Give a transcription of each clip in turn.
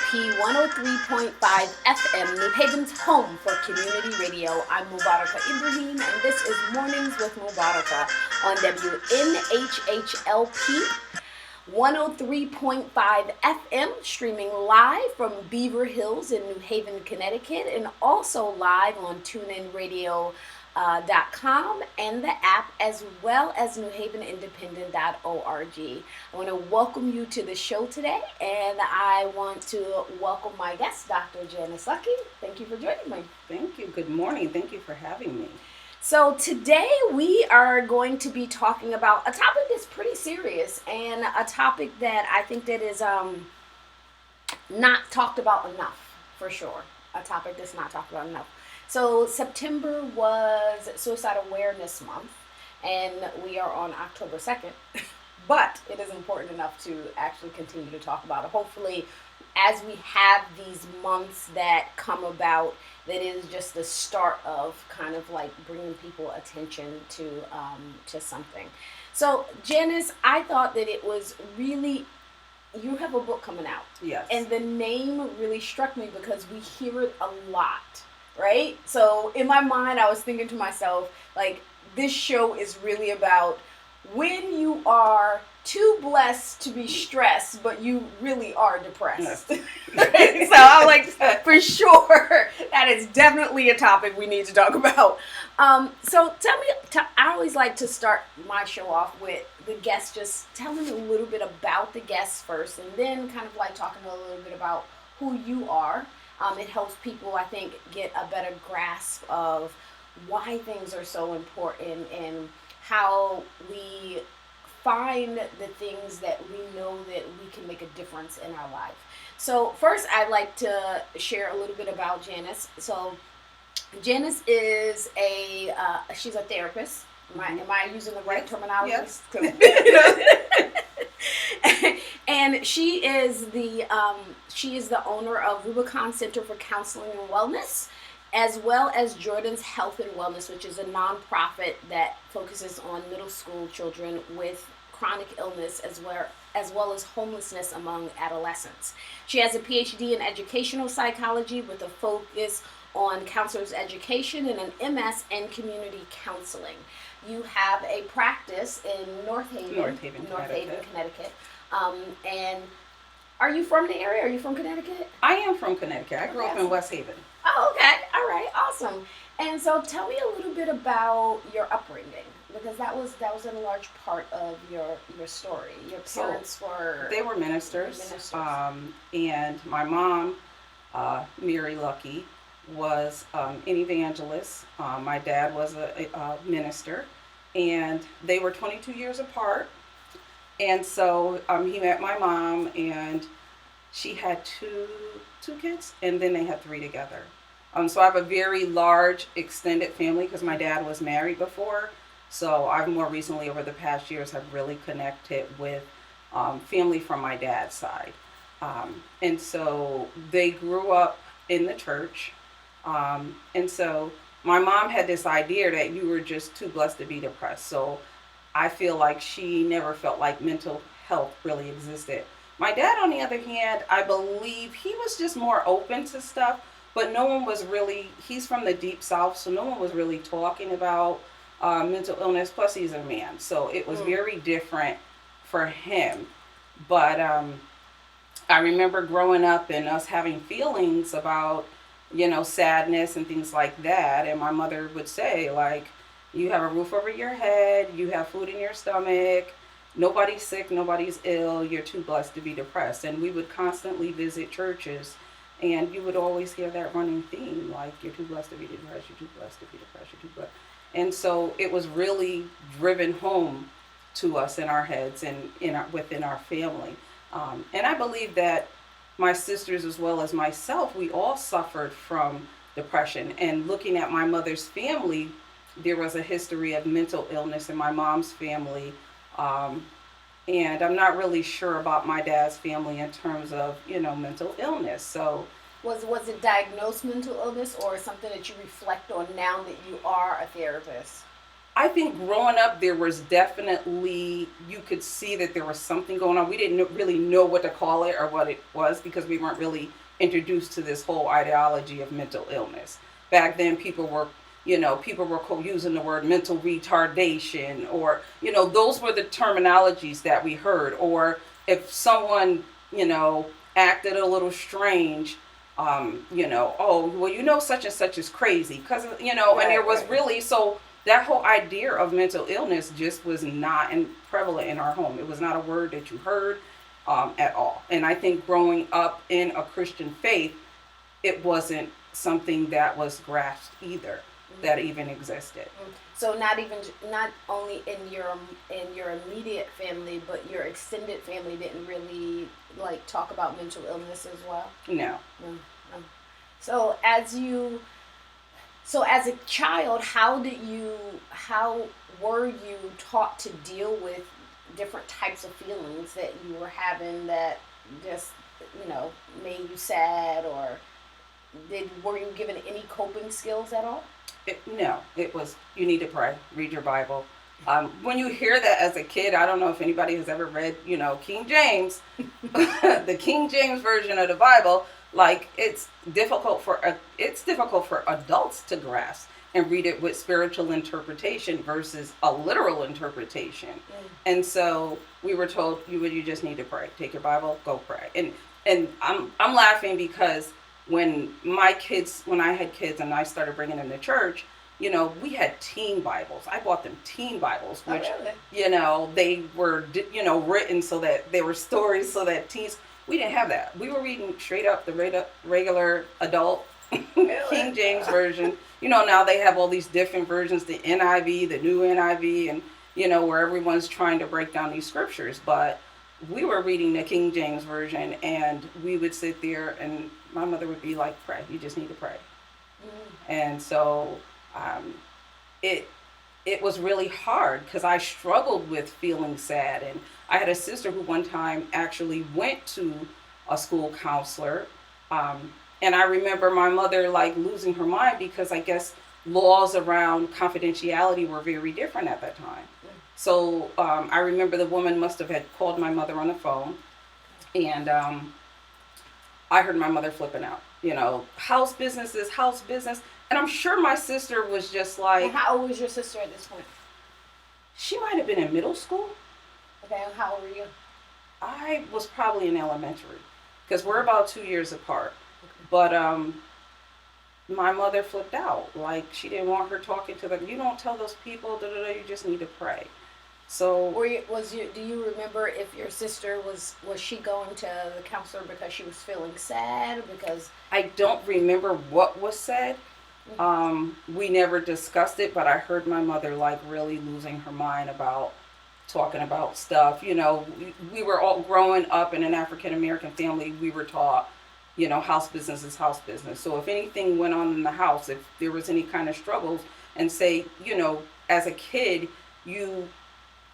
WNHP 103.5 FM, New Haven's home for community radio. I'm Mubarakah Ibrahim, and this is Mornings with Mubarakah on WNHHLP 103.5 FM, streaming live from Beaver Hills in New Haven, Connecticut, and also live on TuneInRadio.com and the app, as well as newhavenindependent.org. I want to welcome you to the show today, and I want to welcome my guest, Dr. Janice. Thank you for joining me. Thank you. Good morning. Thank you for having me. So today we are going to be talking about a topic that's pretty serious, and a topic that I think that is not talked about enough, for sure. A topic that's not talked about enough. So September was Suicide Awareness Month, and we are on October 2nd. But it is important enough to actually continue to talk about it. Hopefully, as we have these months that come about, that is just the start of kind of like bringing people attention to something. So, Janice, I thought that it was really, you have a book coming out. Yes. And the name really struck me because we hear it a lot, right? So in my mind, I was thinking to myself, like, this show is really about when you are too blessed to be stressed, but you really are depressed. Yes. Right? So I'm like, for sure, that is definitely a topic we need to talk about. So tell me, I always like to start my show off with the guests, just telling me a little bit about the guests first, and then kind of like talking a little bit about who you are. It helps people, I think, get a better grasp of why things are so important and how we find the things that we know that we can make a difference in our life. So first, I'd like to share a little bit about Janice. So Janice is she's a therapist. Am I using the right terminology? Yes. And she is the owner of Rubicon Center for Counseling and Wellness, as well as Jordan's Health and Wellness, which is a nonprofit that focuses on middle school children with chronic illness as well as homelessness among adolescents. She has a PhD in educational psychology with a focus on counselor's education and an MS in community counseling. You have a practice in North Haven, Connecticut. And are you from the area? Are you from Connecticut? I am from Connecticut. I grew up in West Haven. Oh, okay. All right. Awesome. And so tell me a little bit about your upbringing, because that was a large part of your story. Your parents They were ministers. And my mom, Mary Lucky, was an evangelist. My dad was a minister, and they were 22 years apart. And so he met my mom, and she had two kids, and then they had three together. So I have a very large extended family because my dad was married before. So I've more recently, over the past years, have really connected with family from my dad's side. And so they grew up in the church. And so my mom had this idea that you were just too blessed to be depressed. So I feel like she never felt like mental health really existed. My dad, on the other hand, I believe he was just more open to stuff, but no one was really, he's from the deep south, so no one was really talking about mental illness. Plus he's a man, so it was very different for him. But I remember growing up and us having feelings about, sadness and things like that. And my mother would say, like, you have a roof over your head, you have food in your stomach, nobody's sick, nobody's ill, you're too blessed to be depressed. And we would constantly visit churches, and you would always hear that running theme, like, you're too blessed to be depressed, you're too blessed to be depressed, you're too blessed. And so it was really driven home to us in our heads and within our family. And I believe that my sisters, as well as myself, we all suffered from depression. And looking at my mother's family, there was a history of mental illness in my mom's family. And I'm not really sure about my dad's family in terms of, mental illness. So was it diagnosed mental illness, or something that you reflect on now that you are a therapist? I think growing up, there was definitely, you could see that there was something going on. We didn't really know what to call it or what it was because we weren't really introduced to this whole ideology of mental illness. Back then, people were using the word mental retardation, or, those were the terminologies that we heard. Or if someone, acted a little strange, oh, well, such and such is crazy. Because, and there was really, so that whole idea of mental illness just was not prevalent in our home. It was not a word that you heard at all. And I think growing up in a Christian faith, it wasn't something that was grasped either, that even existed. So not only in your immediate family, but your extended family didn't really like talk about mental illness as well. No. So as a child, how were you taught to deal with different types of feelings that you were having that just, made you sad, or were you given any coping skills at all? No, it was, you need to pray, read your Bible. When you hear that as a kid, I don't know if anybody has ever read, King James, the King James version of the Bible. Like, it's difficult for adults to grasp and read it with spiritual interpretation versus a literal interpretation. And so we were told, you just need to pray. Take your Bible, go pray. And I'm laughing because when I had kids and I started bringing them to church, we had teen Bibles. I bought them teen Bibles, which, they were, written so that they were stories so that teens. We didn't have that. We were reading straight up the regular adult King James version. Now they have all these different versions, the NIV, the new NIV, and, where everyone's trying to break down these scriptures. But we were reading the King James version, and we would sit there, and my mother would be like, pray. You just need to pray. And so it was really hard because I struggled with feeling sad. And I had a sister who one time actually went to a school counselor. And I remember my mother losing her mind because I guess laws around confidentiality were very different at that time. So I remember the woman must have had called my mother on the phone, and I heard my mother flipping out. House business is house business. And I'm sure my sister was just like... And how old was your sister at this point? She might have been in middle school. Okay, and how old were you? I was probably in elementary, because we're about 2 years apart. Okay. But my mother flipped out. Like, she didn't want her talking to them. You don't tell those people, you just need to pray. So... Do you remember if your sister was she going to the counselor because she was feeling sad? Because... I don't remember what was said. We never discussed it, but I heard my mother really losing her mind about talking about stuff. We were all growing up in an African American family. We were taught, house business is house business. So if anything went on in the house, if there was any kind of struggles, and say, as a kid, you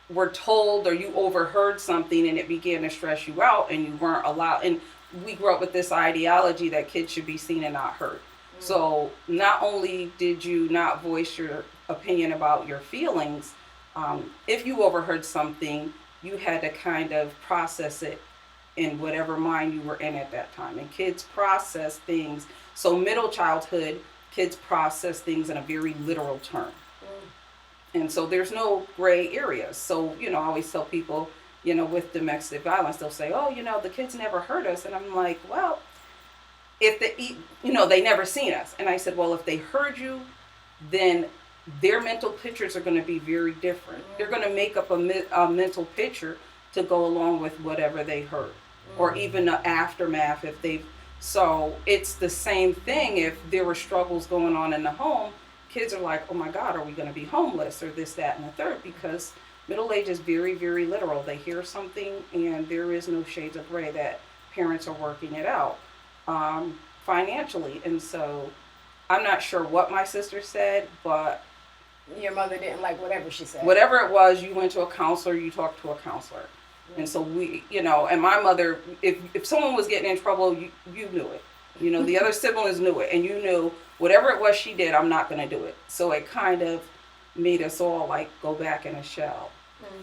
were told or you overheard something and it began to stress you out and you weren't allowed. And we grew up with this ideology that kids should be seen and not heard. So not only did you not voice your opinion about your feelings, if you overheard something, you had to kind of process it in whatever mind you were in at that time. And kids process things. So middle childhood, kids process things in a very literal term. And so there's no gray areas. So, I always tell people, with domestic violence, they'll say, oh, the kids never hurt us. And I'm like, well... if they never seen us. And I said, well, if they heard you, then their mental pictures are going to be very different. They're going to make up a mental picture to go along with whatever they heard, or even the aftermath so it's the same thing. If there were struggles going on in the home, kids are like, oh my God, are we going to be homeless, or this, that, and the third? Because middle age is very, very literal. They hear something and there is no shades of gray that parents are working it out. Financially. And so I'm not sure what my sister said, but your mother didn't like whatever she said. Whatever it was, you went to a counselor, you talked to a counselor. And so we, and my mother, if someone was getting in trouble, you knew it. The other siblings knew it, and you knew whatever it was she did, I'm not going to do it. So it kind of made us all like go back in a shell,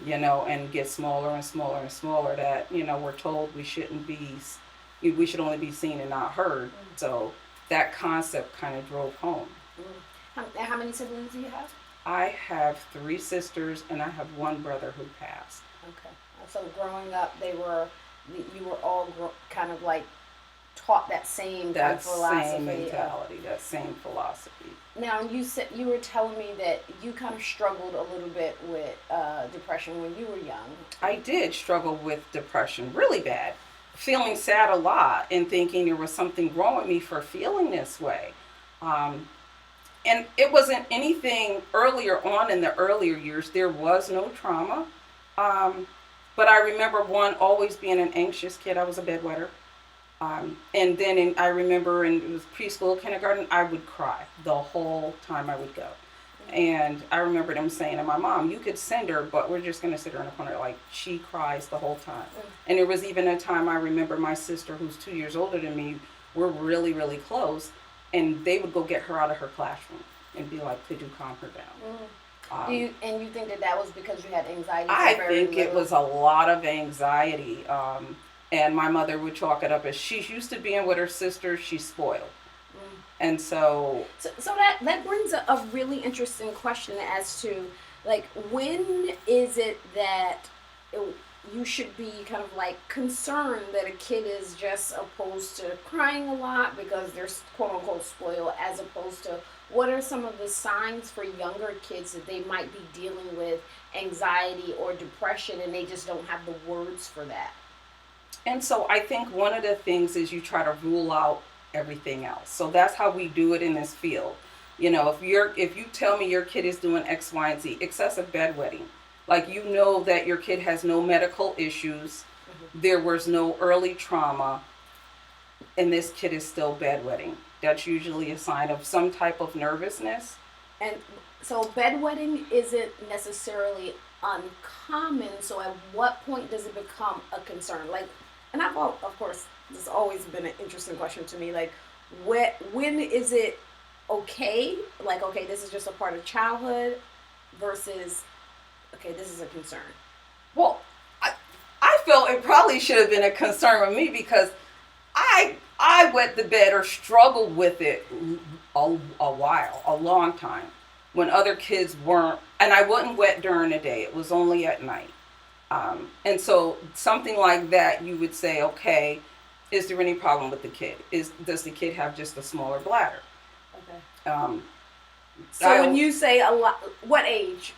you know, and get smaller and smaller and smaller. That, you know, we're told we shouldn't be, we should only be seen and not heard. So that concept kind of drove home. How many siblings do you have? I have 3 sisters and I have one brother who passed. Okay. So growing up, you were all kind of like taught that same kind of philosophy. Same mentality, that same philosophy. Now, you were telling me that you kind of struggled a little bit with depression when you were young. I did struggle with depression really bad, feeling sad a lot and thinking there was something wrong with me for feeling this way. And it wasn't anything earlier on in the earlier years. There was no trauma. But I remember always being an anxious kid. I was a bedwetter. And then I remember it was preschool, kindergarten, I would cry the whole time I would go. And I remember them saying to my mom, you could send her, but we're just going to sit her in a corner. Like, she cries the whole time. And there was even a time I remember my sister, who's 2 years older than me, we're really, really close. And they would go get her out of her classroom and be like, could you calm her down? You think that was because you had anxiety? I think it was a lot of anxiety. And my mother would chalk it up as she's used to being with her sister, she's spoiled. And so that brings a really interesting question as to, like, when is it that you should be kind of like concerned that a kid is just opposed to crying a lot because they're quote unquote spoiled, as opposed to what are some of the signs for younger kids that they might be dealing with anxiety or depression and they just don't have the words for that? And so I think one of the things is you try to rule out everything else. So that's how we do it in this field. You know, if you tell me your kid is doing X, Y, and Z, excessive bedwetting, like, you know that your kid has no medical issues, there was no early trauma, and this kid is still bedwetting. That's usually a sign of some type of nervousness. And so bedwetting isn't necessarily uncommon. So at what point does it become a concern? Like, and of course, this has always been an interesting question to me. Like, when is it okay? Like, okay, this is just a part of childhood versus, okay, this is a concern. Well, I felt it probably should have been a concern with me because I wet the bed or struggled with it a long time, when other kids weren't, and I wouldn't wet during the day. It was only at night. And so something like that, you would say, okay, is there any problem with the kid? Does the kid have just a smaller bladder? Okay. So when you say a lot, what age?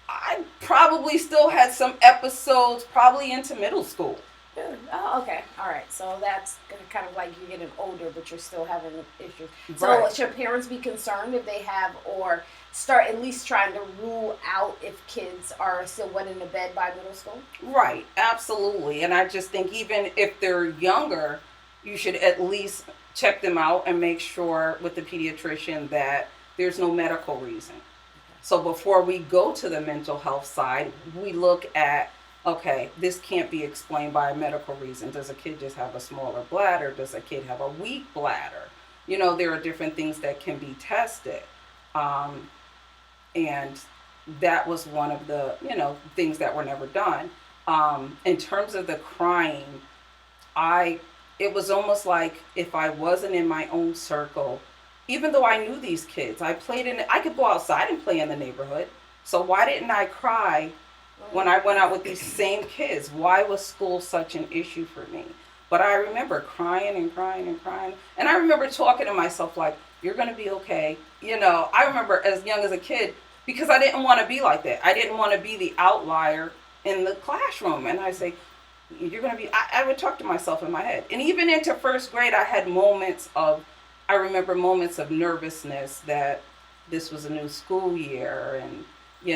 I probably still had some episodes, probably into middle school. Oh, okay. All right. So that's kind of like you're getting older, but you're still having issues. Right. So should parents be concerned if they have, or start at least trying to rule out if kids are still wet in the bed by middle school? Right. Absolutely. And I just think even if they're younger, you should at least check them out and make sure with the pediatrician that there's no medical reason. So before we go to the mental health side, we look at, okay, this can't be explained by a medical reason. Does a kid just have a smaller bladder? Does a kid have a weak bladder? You know, there are different things that can be tested. And that was one of the, things that were never done. In terms of the crying, it was almost like if I wasn't in my own circle, even though I knew these kids, I could go outside and play in the neighborhood. So why didn't I cry when I went out with these same kids? Why was school such an issue for me? But I remember crying and crying and crying. And I remember talking to myself like, you're going to be okay. I remember as young as a kid, because I didn't want to be like that. I didn't want to be the outlier in the classroom. And I say, you're going to be, I would talk to myself in my head. And even into first grade, I remember moments of nervousness that this was a new school year, and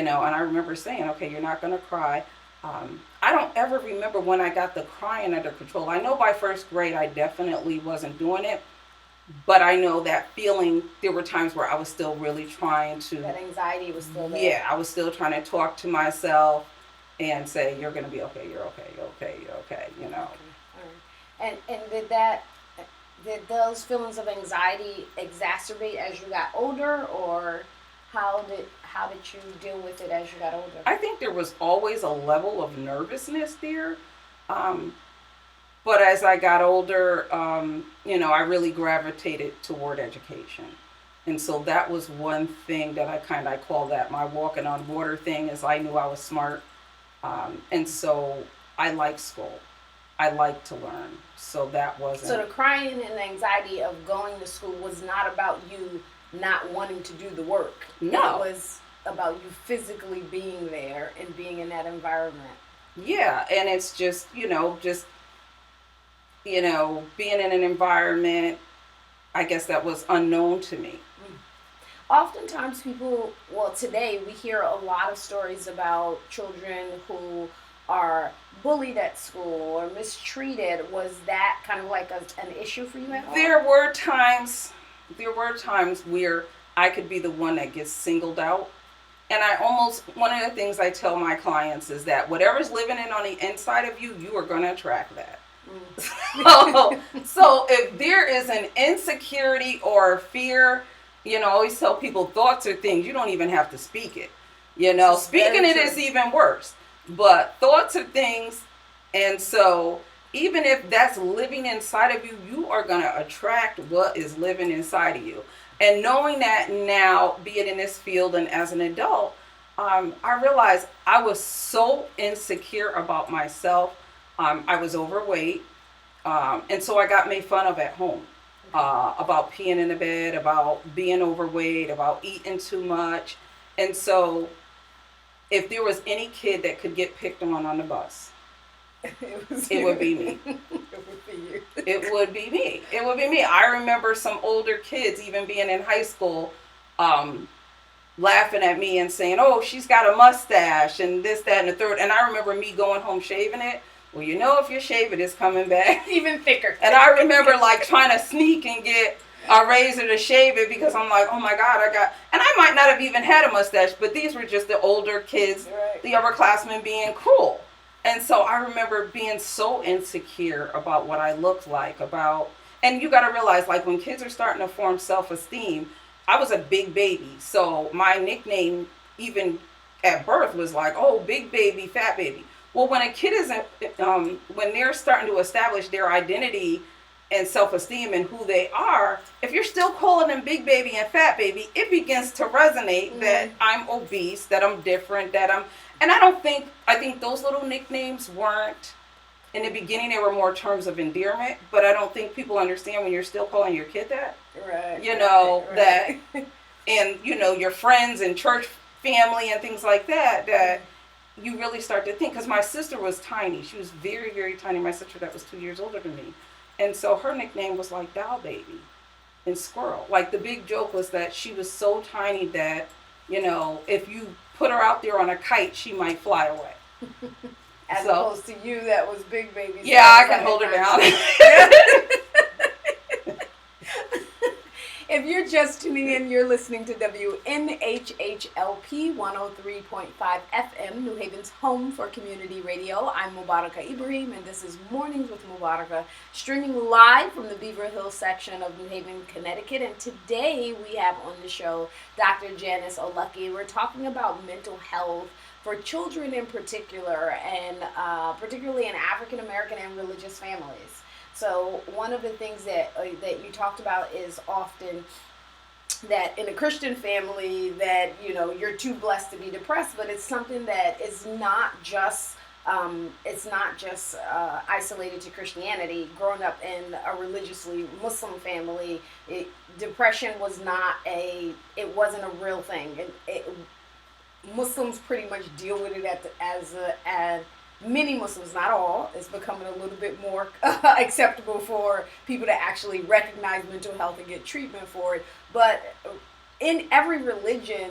I remember saying, okay, you're not going to cry. I don't ever remember when I got the crying under control. I know by first grade I definitely wasn't doing it, but I know that feeling, there were times where I was still really trying to... That anxiety was still there. Yeah, I was still trying to talk to myself and say, you're going to be okay, you're okay, you're okay, you're okay, Okay. All right. And did those feelings of anxiety exacerbate as you got older, or how how did you deal with it as you got older? I think there was always a level of nervousness there. But as I got older, I really gravitated toward education. And so that was one thing that I call that my walking on water thing, is I knew I was smart. And so I like school. I like to learn. So that wasn't. So the crying and the anxiety of going to school was not about you not wanting to do the work. No. It was about you physically being there and being in that environment. Yeah, and it's just being in an environment, I guess, that was unknown to me. Oftentimes today we hear a lot of stories about children who are bullied at school or mistreated. Was that kind of like an issue for you at all? There were times where I could be the one that gets singled out. And one of the things I tell my clients is that whatever's living on the inside of you, you are going to attract that. So if there is an insecurity or fear, I always tell people thoughts are things. You don't even have to speak it. Speaking it is even worse. But thoughts are things. And so even if that's living inside of you, you are going to attract what is living inside of you. And knowing that now, being in this field and as an adult, I realized I was so insecure about myself. I was overweight. And so I got made fun of at home about peeing in the bed, about being overweight, about eating too much. And so if there was any kid that could get picked on the bus, it would be me. It would be you. It would be me. It would be me. I remember some older kids, even being in high school, laughing at me and saying, "Oh, she's got a mustache," and this, that, and the third. And I remember me going home shaving it. Well, if you shave it, it's coming back even thicker. And I remember trying to sneak and get a razor to shave it, because I'm like, oh my God, and I might not have even had a mustache, but these were just the older kids, right. The upperclassmen being cruel. And so I remember being so insecure about what I looked like, and you got to realize, when kids are starting to form self-esteem, I was a big baby. So my nickname, even at birth, was oh, big baby, fat baby. Well, when a kid isn't, when they're starting to establish their identity and self-esteem and who they are, if you're still calling them big baby and fat baby, it begins to resonate that I'm obese, that I'm different, and I think those little nicknames weren't, in the beginning, they were more terms of endearment, but I don't think people understand when you're still calling your kid that. Right. That, and, your friends and church family and things like that you really start to think, because my sister was tiny. She was very, very tiny. My sister that was 2 years older than me. And so her nickname was doll baby and squirrel. The big joke was that she was so tiny that, if you put her out there on a kite, she might fly away. As opposed to you, that was big baby. Yeah, I can hold her down. If you're just tuning in, you're listening to WNHHLP 103.5 FM, New Haven's home for community radio. I'm Mubarakah Ibrahim, and this is Mornings with Mubarakah, streaming live from the Beaver Hill section of New Haven, Connecticut. And today we have on the show Dr. Janice Olucky. We're talking about mental health for children in particular, and particularly in African American and religious families. So one of the things that you talked about is often that in a Christian family that, you're too blessed to be depressed, but it's something that is not just isolated to Christianity. Growing up in a religiously Muslim family, depression wasn't a real thing. Muslims pretty much deal with it as many Muslims, not all, it's becoming a little bit more acceptable for people to actually recognize mental health and get treatment for it. But in every religion,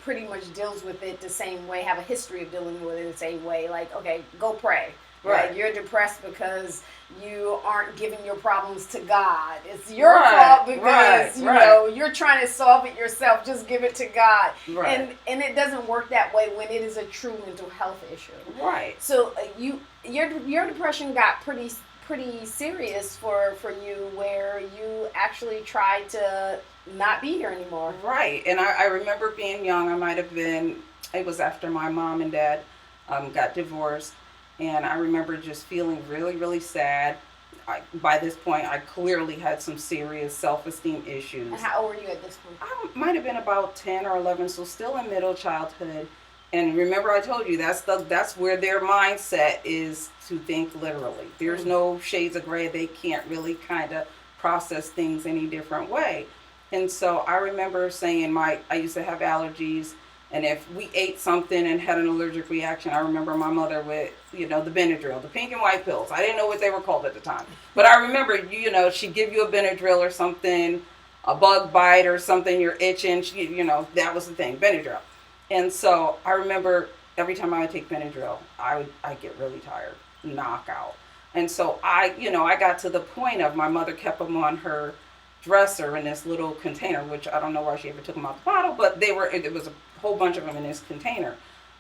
pretty much deals with it the same way, have a history of dealing with it the same way. Okay, go pray. Right. You're depressed because you aren't giving your problems to God. It's your fault because you're trying to solve it yourself. Just give it to God. Right. And it doesn't work that way when it is a true mental health issue. Right. So your depression got pretty pretty serious for you, where you actually tried to not be here anymore. Right. And I remember being young. I might have been, it was after my mom and dad got divorced. And I remember just feeling really, really sad. By this point, I clearly had some serious self-esteem issues. And how old were you at this point? I might have been about 10 or 11, so still in middle childhood. And remember, I told you that's where their mindset is, to think literally. There's no shades of gray. They can't really kind of process things any different way. And so I remember saying I used to have allergies, and if we ate something and had an allergic reaction, I remember my mother with, the Benadryl, the pink and white pills. I didn't know what they were called at the time. But I remember, she'd give you a Benadryl or something, a bug bite or something, you're itching, that was the thing, Benadryl. And so I remember every time I would take Benadryl, I'd get really tired, knockout. And so I got to the point of my mother kept them on her dresser in this little container, which I don't know why she ever took them out the bottle, but it was a whole bunch of them in this container.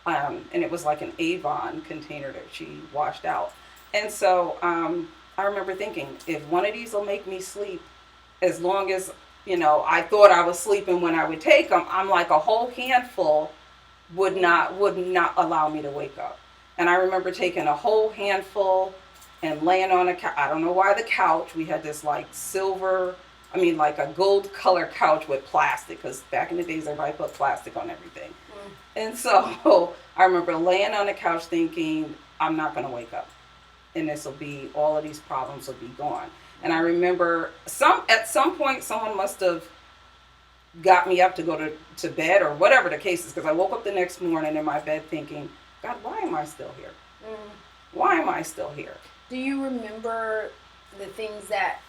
And it was like an Avon container that she washed out. And so I remember thinking, if one of these will make me sleep, as long as, I thought I was sleeping when I would take them, I'm like, a whole handful would not allow me to wake up. And I remember taking a whole handful and laying on a couch. I don't know why the couch, we had this like like a gold color couch with plastic, because back in the days everybody put plastic on everything. And so I remember laying on the couch thinking, I'm not going to wake up, and all of these problems will be gone. And I remember at some point someone must have got me up to go to bed, or whatever the case is, because I woke up the next morning in my bed thinking, God, why am I still here? Why am I still here? Do you remember the things that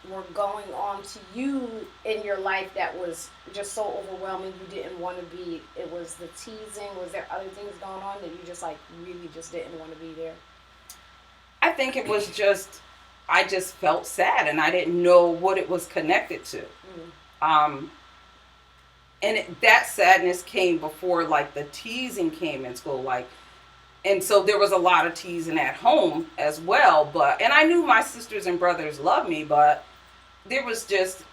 were going on to you in your life that was just so overwhelming you didn't want to be? It was the teasing. Was there other things going on that you just really just didn't want to be there? I think it was I just felt sad, and I didn't know what it was connected to. That sadness came before like the teasing came in school, and so there was a lot of teasing at home as well. And I knew my sisters and brothers loved me, but it was just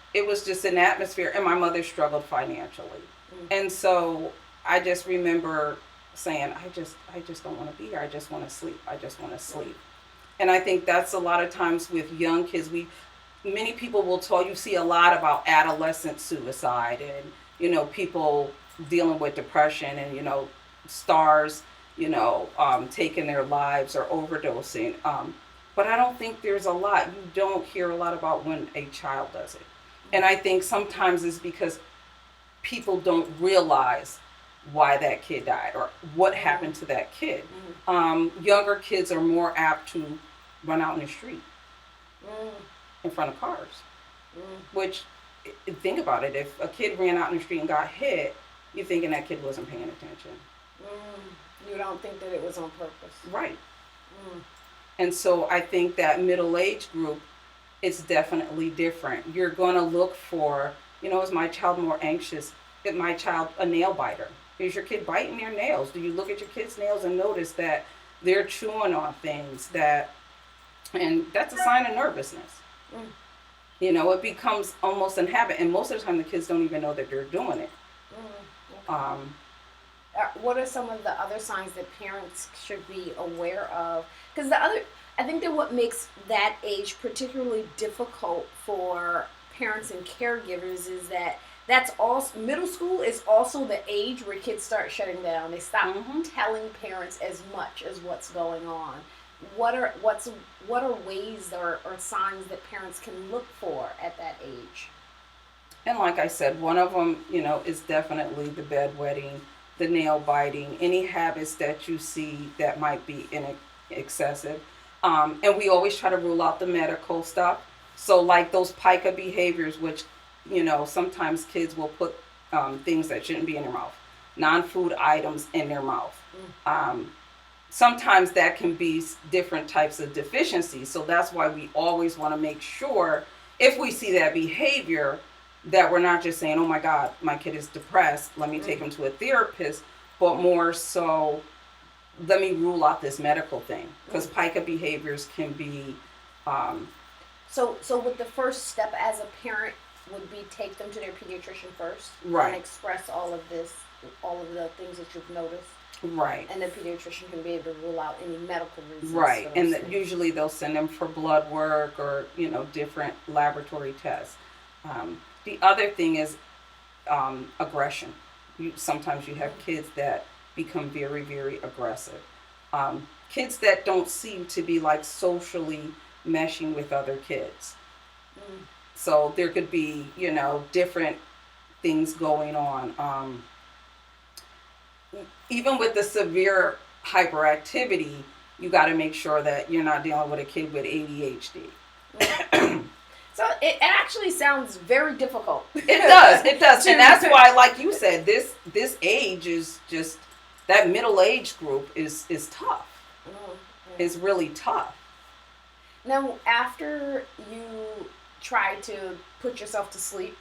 an atmosphere, and my mother struggled financially. And so I just remember saying, I just don't want to be here. I just want to sleep. I just want to sleep. And I think that's a lot of times with young kids. Many people will tell you, see a lot about adolescent suicide and, people dealing with depression and, stars, taking their lives or overdosing. But I don't think there's a lot. You don't hear a lot about when a child does it. And I think sometimes it's because people don't realize why that kid died or what happened to that kid. Younger kids are more apt to run out in the street in front of cars, which, think about it, if a kid ran out in the street and got hit, you're thinking that kid wasn't paying attention. You don't think that it was on purpose. Right. And so I think that middle age group is definitely different. You're going to look for, is my child more anxious? Is my child a nail biter? Is your kid biting their nails? Do you look at your kid's nails and notice that they're chewing on things and that's a sign of nervousness. It becomes almost a habit, and most of the time the kids don't even know that they're doing it. Okay. What are some of the other signs that parents should be aware of? Because I think that what makes that age particularly difficult for parents and caregivers is that's also, middle school is also the age where kids start shutting down. They stop telling parents as much as what's going on. What are ways or signs that parents can look for at that age? And like I said, one of them, is definitely the bedwetting, the nail biting, any habits that you see that might be excessive. And we always try to rule out the medical stuff. So like those pica behaviors, which, sometimes kids will put things that shouldn't be in their mouth, non-food items in their mouth. Sometimes that can be different types of deficiencies. So that's why we always want to make sure, if we see that behavior, that we're not just saying, oh my God, my kid is depressed, let me take him to a therapist, but more so, let me rule out this medical thing. Because pica behaviors can be So would the first step as a parent would be take them to their pediatrician first, Right. and express all of this, all of the things that you've noticed, Right. and the pediatrician can be able to rule out any medical reasons. Right, for those and things. usually they'll send them for blood work or different laboratory tests. The other thing is aggression. Sometimes you have kids that become very, very aggressive. Kids that don't seem to be like socially meshing with other kids. Mm. So there could be, different things going on. Even with the severe hyperactivity, you got to make sure that you're not dealing with a kid with ADHD. Mm. So it actually sounds very difficult. It does, and that's why, like you said, this age is just, that middle age group is tough. Mm. It's really tough. Now, after you tried to put yourself to sleep,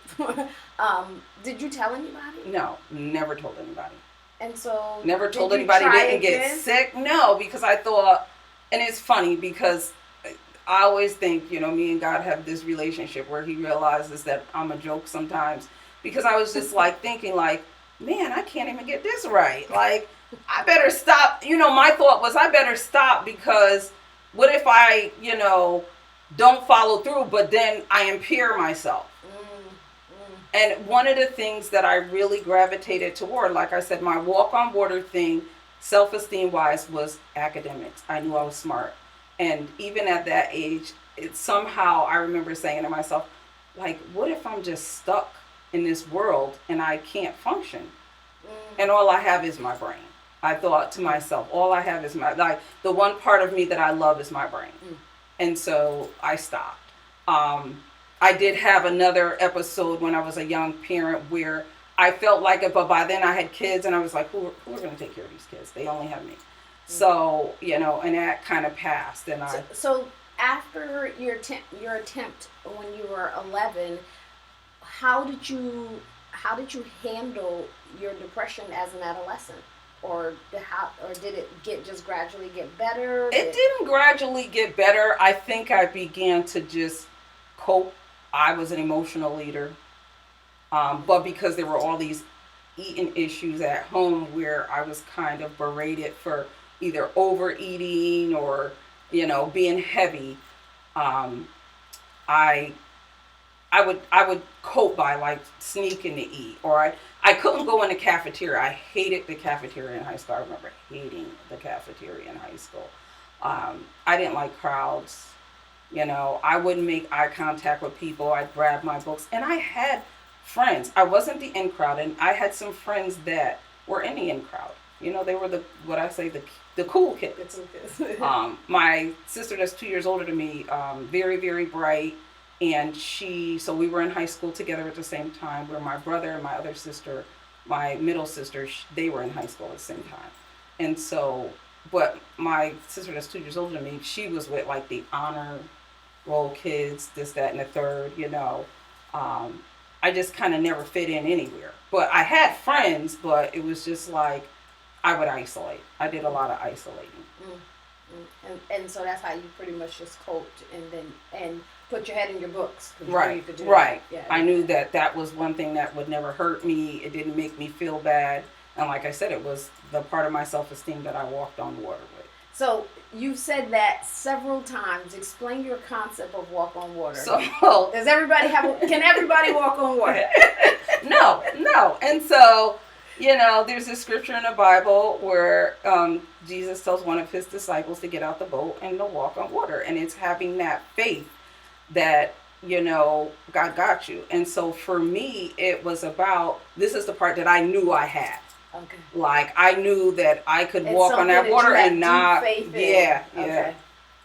did you tell anybody? No, never told anybody. And so never told did you anybody try didn't get again? sick. No, because I thought, and it's funny because I always think, me and God have this relationship where he realizes that I'm a joke sometimes, because I was just like thinking like, man, I can't even get this right. Like, I better stop. My thought was I better stop, because what if I, don't follow through, but then I impair myself. And one of the things that I really gravitated toward, like I said, my walk on water thing, self-esteem wise, was academics. I knew I was smart. And even at that age, somehow I remember saying to myself, like, what if I'm just stuck in this world and I can't function? And all I have is my brain. I thought to myself, all I have is the one part of me that I love is my brain. And so I stopped. I did have another episode when I was a young parent where I felt like it, but by then I had kids and I was like, who are going to take care of these kids? They only have me. So, and that kind of passed. And So after your attempt when you were 11, how did you handle your depression as an adolescent? Or did it just gradually get better? It didn't gradually get better. I think I began to just cope. I was an emotional leader. But because there were all these eating issues at home where I was kind of berated for either overeating or, being heavy, I would cope by like sneaking to eat, or I couldn't go in the cafeteria. I hated the cafeteria in high school. I remember hating the cafeteria in high school. I didn't like crowds. I wouldn't make eye contact with people. I'd grab my books. And I had friends. I wasn't the in crowd, and I had some friends that were in the in crowd. They were the cool kids. My sister that's 2 years older than me, very, very bright. And so we were in high school together at the same time, where my brother and my other sister, my middle sister, they were in high school at the same time. And so, but my sister that's 2 years older than me, she was with like the honor roll kids, this, that, and the third, I just kind of never fit in anywhere. But I had friends, but it was just like, I would isolate. I did a lot of isolating. And so that's how you pretty much just coped and put your head in your books. Right, right. Yeah. I knew that was one thing that would never hurt me. It didn't make me feel bad. And like I said, it was the part of my self-esteem that I walked on water with. So you've said that several times. Explain your concept of walk on water. So can everybody walk on water? No. And so, there's a scripture in the Bible where Jesus tells one of his disciples to get out the boat and to walk on water. And it's having that faith that, God got you. And so for me, it was about, this is the part that I knew I had. Okay. Like, I knew that I could walk on that water and not. Deep faith in. Yeah. Okay.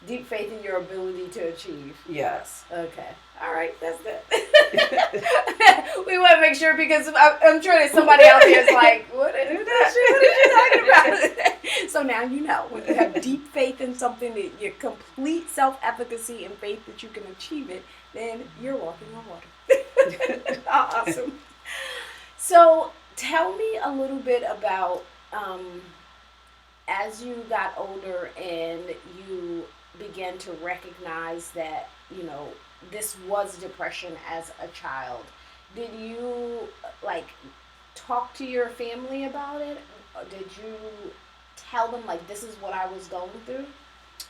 Deep faith in your ability to achieve. Yes. Okay. All right. That's good. We want to make sure, because I'm sure there's somebody out there that's like, what is you talking about? So now you know. When you have deep faith in something, that your complete self-efficacy and faith that you can achieve it, then you're walking on water. Awesome. So tell me a little bit about as you got older and you began to recognize that, this was depression as a child, did you like talk to your family about it? Or did you tell them like this is what I was going through?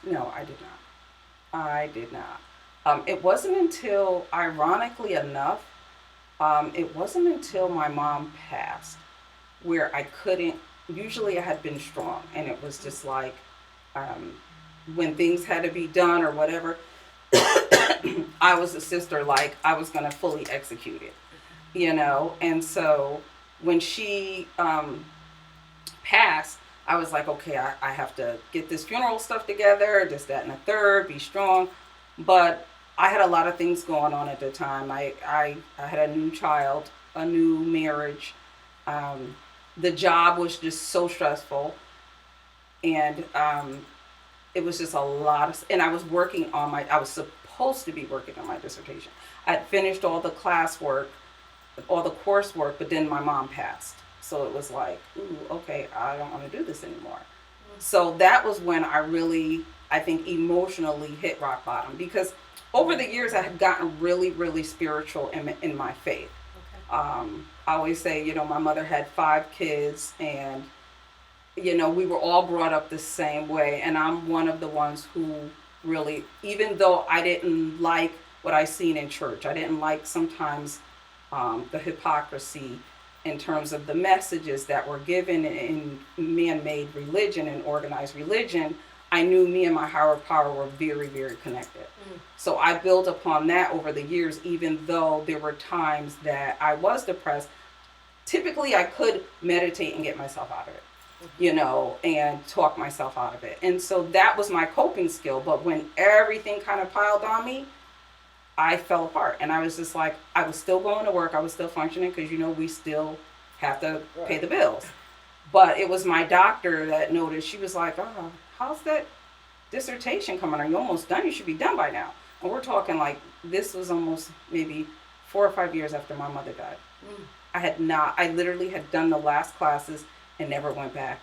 No, I did not. I did not. It wasn't until, ironically enough, it wasn't until my mom passed where I couldn't. Usually, I had been strong, and it was just like um, when things had to be done or whatever. I was a sister, like I was gonna fully execute it, And so when she passed, I was like, okay, I have to get this funeral stuff together, this, that, and the third, be strong. But I had a lot of things going on at the time. I had a new child, a new marriage. Um, the job was just so stressful. And it was just a lot of, and I was supposed to be working on my dissertation. I'd finished all the classwork, all the coursework, but then my mom passed. So it was like, ooh, okay, I don't want to do this anymore. So that was when I really, I think, emotionally hit rock bottom, because over the years I had gotten really, really spiritual in my faith. I always say, my mother had 5 kids, and we were all brought up the same way, and I'm one of the ones who really, even though I didn't like what I seen in church, I didn't like sometimes the hypocrisy in terms of the messages that were given in man-made religion and organized religion. I knew me and my higher power were very, very connected. So I built upon that over the years, even though there were times that I was depressed. Typically, I could meditate and get myself out of it, and talk myself out of it. And so that was my coping skill. But when everything kind of piled on me, I fell apart. And I was just like, I was still going to work. I was still functioning because, we still have to pay the bills. But it was my doctor that noticed. She was like, oh, how's that dissertation coming? Are you almost done? You should be done by now. And we're talking like, this was almost maybe 4 or 5 years after my mother died. I literally had done the last classes and never went back.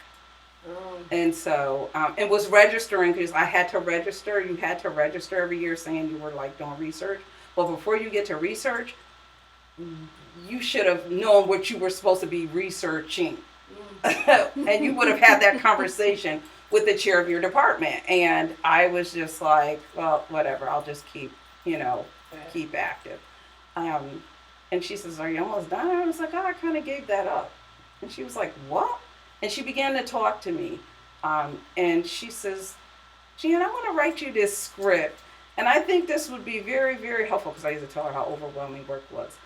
And so, and was registering, because I had to register. You had to register every year saying you were like doing research. But before you get to research, you should have known what you were supposed to be researching. And you would have had that conversation with the chair of your department. And I was just like, well, whatever, I'll just keep active. And she says, are you almost done? I was like, oh, I kind of gave that up. And she was like, what? And she began to talk to me. And she says, Jan, I want to write you this script. And I think this would be very, very helpful, because I used to tell her how overwhelming work was.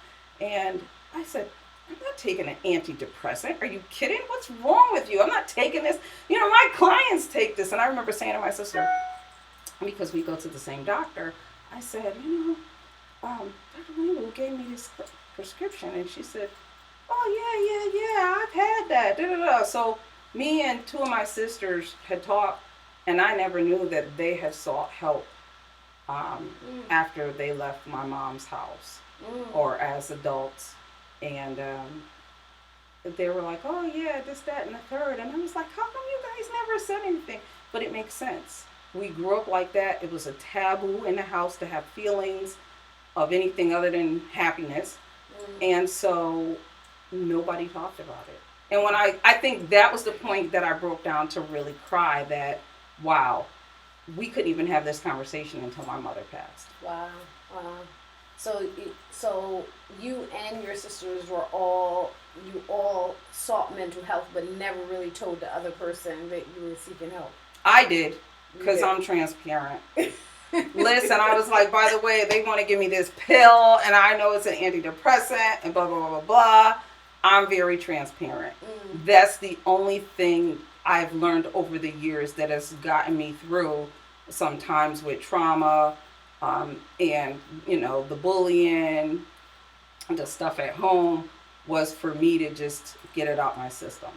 And I said, I'm not taking an antidepressant. Are you kidding? What's wrong with you? I'm not taking this. My clients take this. And I remember saying to my sister, because we go to the same doctor, I said, Dr. Lingle gave me this prescription. And she said, oh, yeah, I've had that. Da, da, da. So me and 2 of my sisters had talked, and I never knew that they had sought help after they left my mom's house or as adults. And they were like, oh, yeah, this, that, and the third. And I was like, how come you guys never said anything? But it makes sense. We grew up like that. It was a taboo in the house to have feelings of anything other than happiness. And so nobody talked about it. And when I think that was the point that I broke down to really cry, that, wow, we couldn't even have this conversation until my mother passed. Wow. So you and your sisters you all sought mental health, but never really told the other person that you were seeking help. I did, because I'm transparent. Listen, I was like, by the way, they want to give me this pill, and I know it's an antidepressant, and blah, blah, blah, blah, blah. I'm very transparent. That's the only thing I've learned over the years that has gotten me through, sometimes with trauma, and, the bullying, the stuff at home, was for me to just get it out my system.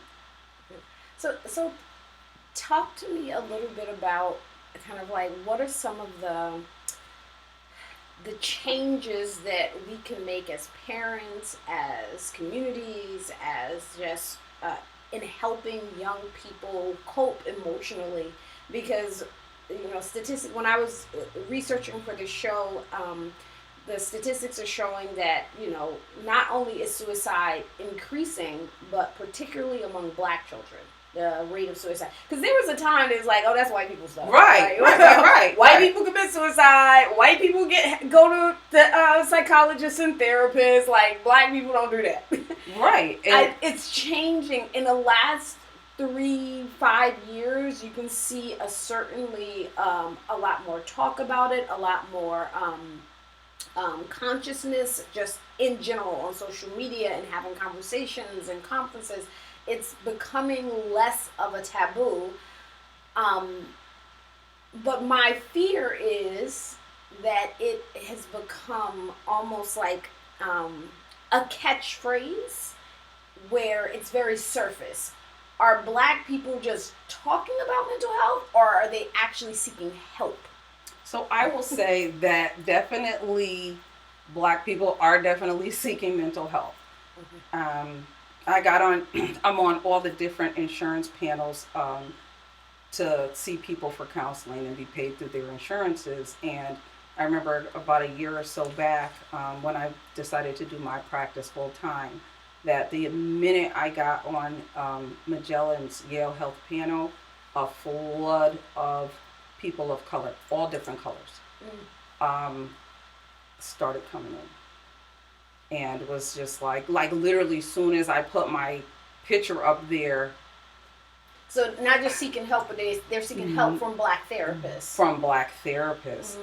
So talk to me a little bit about kind of like, what are some of the changes that we can make as parents, as communities, as just in helping young people cope emotionally? Because statistic. When I was researching for this show, the statistics are showing that not only is suicide increasing, but particularly among Black children, the rate of suicide. Because there was a time that was like, oh, that's white people stuff. Right. White people commit suicide. White people go to the psychologists and therapists. Like, Black people don't do that. Right. It's changing in the last 3-5 years. You can see certainly a lot more talk about it, a lot more consciousness just in general on social media and having conversations and conferences. It's becoming less of a taboo. But my fear is that it has become almost like a catchphrase where it's very surface. Are Black people just talking about mental health, or are they actually seeking help? So I will say that definitely Black people are definitely seeking mental health. Mm-hmm. I'm on all the different insurance panels to see people for counseling and be paid through their insurances. And I remember about a year or so back when I decided to do my practice full time, that the minute I got on Magellan's Yale Health panel, a flood of people of color, all different colors, started coming in. And it was just like literally soon as I put my picture up there. So not just seeking help, but they're seeking help from Black therapists. From Black therapists.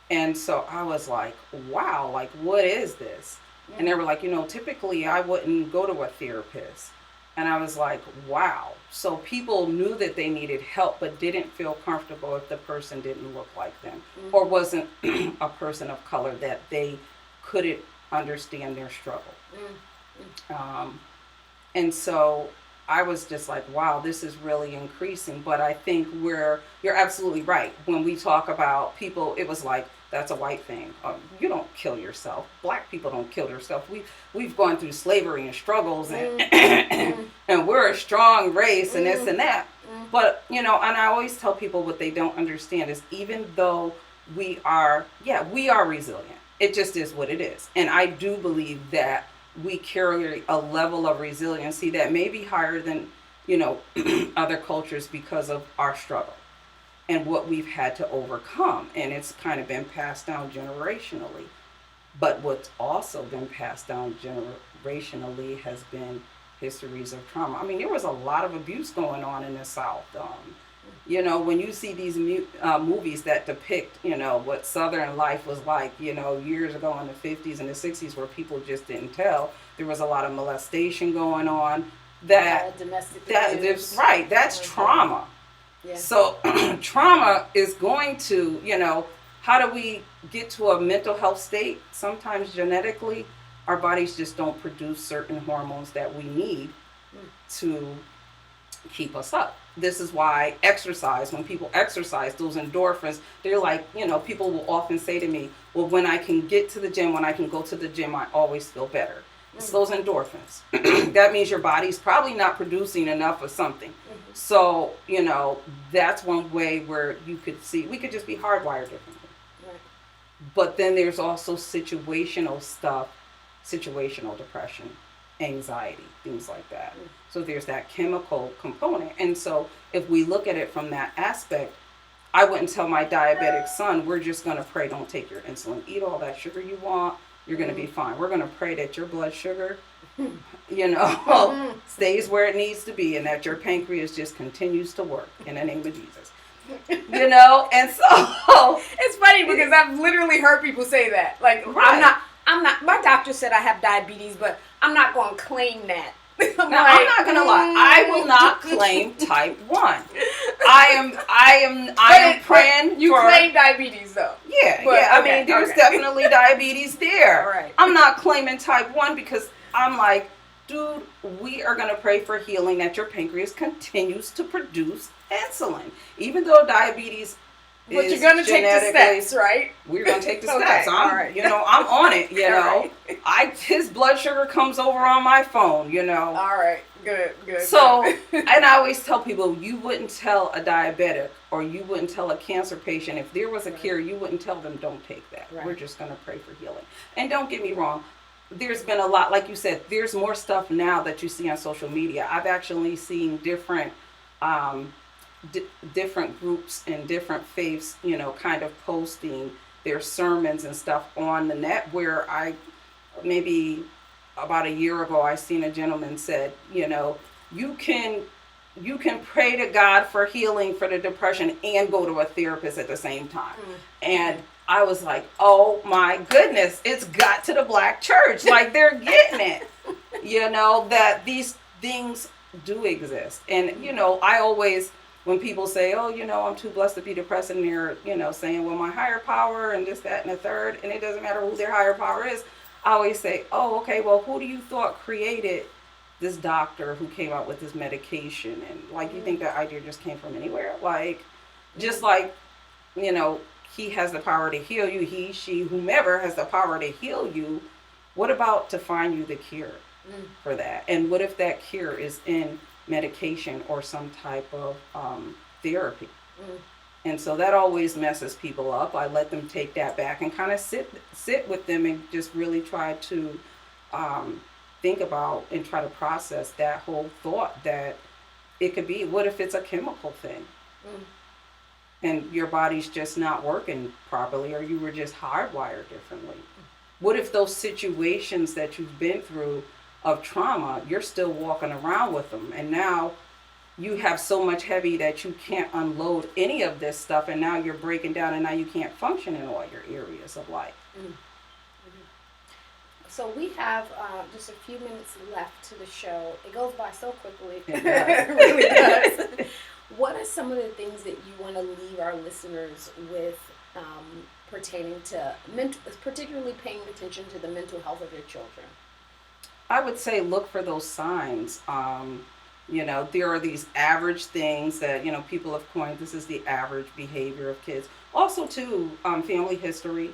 And so I was like, wow, like, what is this? And they were like, typically I wouldn't go to a therapist. And I was like, wow. So people knew that they needed help, but didn't feel comfortable if the person didn't look like them or wasn't a person of color, that they couldn't understand their struggle. And so I was just like, wow, this is really increasing. But I think you're absolutely right. When we talk about people, it was like, that's a white thing. You don't kill yourself. Black people don't kill themselves. We've gone through slavery and struggles, and and we're a strong race and this and that. But, and I always tell people what they don't understand is even though we are resilient. It just is what it is. And I do believe that we carry a level of resiliency that may be higher than, other cultures because of our struggle and what we've had to overcome. And it's kind of been passed down generationally. But what's also been passed down generationally has been histories of trauma. I mean, there was a lot of abuse going on in the South. When you see these movies that depict, what Southern life was like, years ago in the 50s and the 60s, where people just didn't tell, there was a lot of molestation going on. Domestic abuse. Right, that's trauma. Yeah. So trauma is going to, how do we get to a mental health state? Sometimes genetically, our bodies just don't produce certain hormones that we need to keep us up. This is why exercise, when people exercise, those endorphins, they're like, people will often say to me, well, when I can get to the gym, when I can go to the gym, I always feel better. It's those endorphins. That means your body's probably not producing enough of something. So, that's one way where you could see, we could just be hardwired differently. Right. But then there's also situational stuff, situational depression, anxiety, things like that. So there's that chemical component. And so if we look at it from that aspect, I wouldn't tell my diabetic son, we're just going to pray, don't take your insulin, eat all that sugar you want, you're going to be fine. We're going to pray that your blood sugar, stays where it needs to be and that your pancreas just continues to work in the name of Jesus. And so it's funny because I've literally heard people say that. Like, right. I'm not, my doctor said I have diabetes, but I'm not going to claim that. I'm not going to lie. I will not claim type 1. I am praying you claim diabetes though. Yeah, but, yeah. Okay, I mean, there's definitely diabetes there. Right. I'm not claiming type 1 because I'm like, dude, we are going to pray for healing that your pancreas continues to produce insulin. Even though diabetes But you're gonna take the steps, right? We're gonna take the steps. Okay, I'm, all right. I'm on it. Right. His blood sugar comes over on my phone. All right, good. So, and I always tell people, you wouldn't tell a diabetic or you wouldn't tell a cancer patient if there was a cure, you wouldn't tell them don't take that. Right. We're just gonna pray for healing. And don't get me wrong. There's been a lot, like you said, there's more stuff now that you see on social media. I've actually seen different different groups and different faiths, kind of posting their sermons and stuff on the net, where maybe about a year ago, I seen a gentleman said, you can pray to God for healing for the depression and go to a therapist at the same time. And I was like, oh my goodness, it's got to the black church. Like, they're getting it, that these things do exist. And, I always, when people say, oh, I'm too blessed to be depressed, and they're, saying, well, my higher power and this, that, and the third, and it doesn't matter who their higher power is. I always say, oh, okay, well, who do you thought created this doctor who came out with this medication? And like, you think that idea just came from anywhere? Like, just like, he has the power to heal you. He, she, whomever has the power to heal you. What about to find you the cure for that? And what if that cure is in medication or some type of therapy? And so that always messes people up. I let them take that back and kind of sit with them and just really try to think about and try to process that whole thought that it could be, what if it's a chemical thing? And your body's just not working properly, or you were just hardwired differently? What if those situations that you've been through of trauma, you're still walking around with them, and now you have so much heavy that you can't unload any of this stuff, and now you're breaking down, and now you can't function in all your areas of life. So we have just a few minutes left to the show. It goes by so quickly. It does. It really does. What are some of the things that you want to leave our listeners with pertaining to particularly paying attention to the mental health of your children? I would say look for those signs. There are these average things that, people have coined. This is the average behavior of kids. Also, too, family history.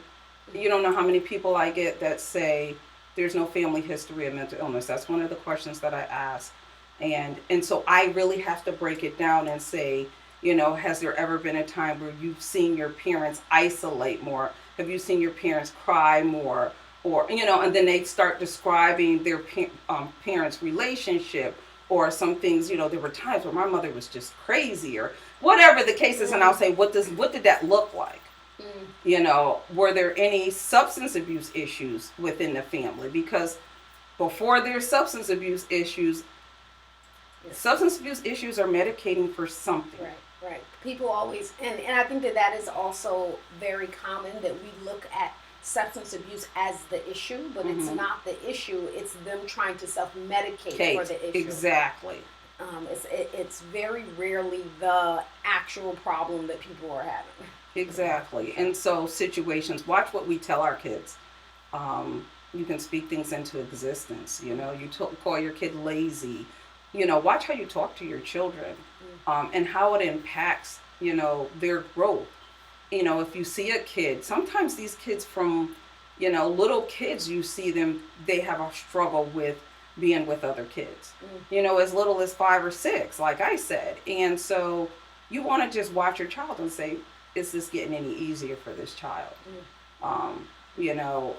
You don't know how many people I get that say there's no family history of mental illness. That's one of the questions that I ask. And so I really have to break it down and say, has there ever been a time where you've seen your parents isolate more? Have you seen your parents cry more? Or, and then they start describing their parents' relationship, or some things, there were times where my mother was just crazy, or whatever the case is. And I'll say, what did that look like? Were there any substance abuse issues within the family? Because before there's substance abuse issues are medicating for something. Right. People always, and I think that is also very common, that we look at substance abuse as the issue, but it's not the issue. It's them trying to self-medicate for the issue. Exactly. It's very rarely the actual problem that people are having. Exactly. And so situations, watch what we tell our kids. You can speak things into existence. You call your kid lazy. Watch how you talk to your children, and how it impacts, their growth. If you see a kid, sometimes these kids from, little kids, you see them, they have a struggle with being with other kids, as little as 5 or 6, like I said. And so you want to just watch your child and say, is this getting any easier for this child? I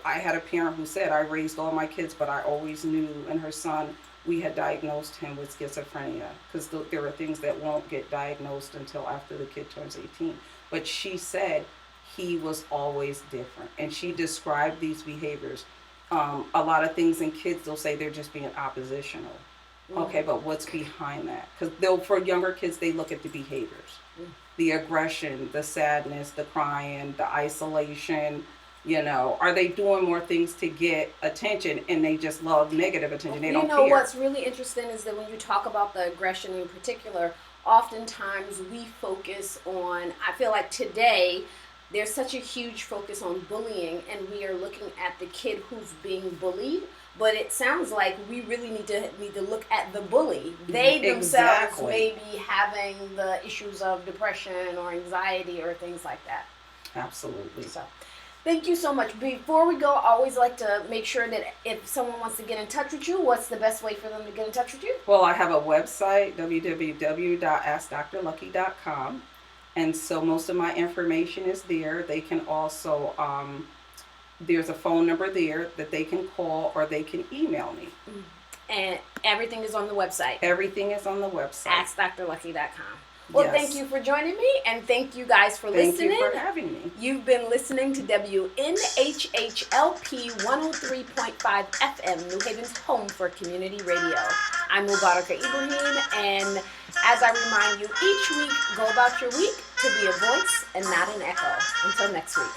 had a parent who said, I raised all my kids, but I always knew, and her son, we had diagnosed him with schizophrenia, because there are things that won't get diagnosed until after the kid turns 18. But she said he was always different, and she described these behaviors. A lot of things in kids, they'll say they're just being oppositional. Okay, but what's behind that? Because for younger kids, they look at the behaviors, the aggression, the sadness, the crying, the isolation. Are they doing more things to get attention, and they just love negative attention? They don't care. What's really interesting is that when you talk about the aggression in particular, oftentimes we focus on, I feel like today, there's such a huge focus on bullying, and we are looking at the kid who's being bullied, But it sounds like we really need to look at the bully. They themselves may be having the issues of depression or anxiety or things like that. Absolutely. So, thank you so much. Before we go, I always like to make sure that if someone wants to get in touch with you, what's the best way for them to get in touch with you? Well, I have a website, www.askdrlucky.com. And so most of my information is there. They can also, there's a phone number there that they can call or they can email me. And everything is on the website. Everything is on the website. AskDrLucky.com. Well, yes. Thank you for joining me, and thank you guys for listening. Thank you for having me. You've been listening to WNHHLP 103.5 FM, New Haven's home for community radio. I'm Mubarakah Ibrahim, and as I remind you each week, go about your week to be a voice and not an echo. Until next week.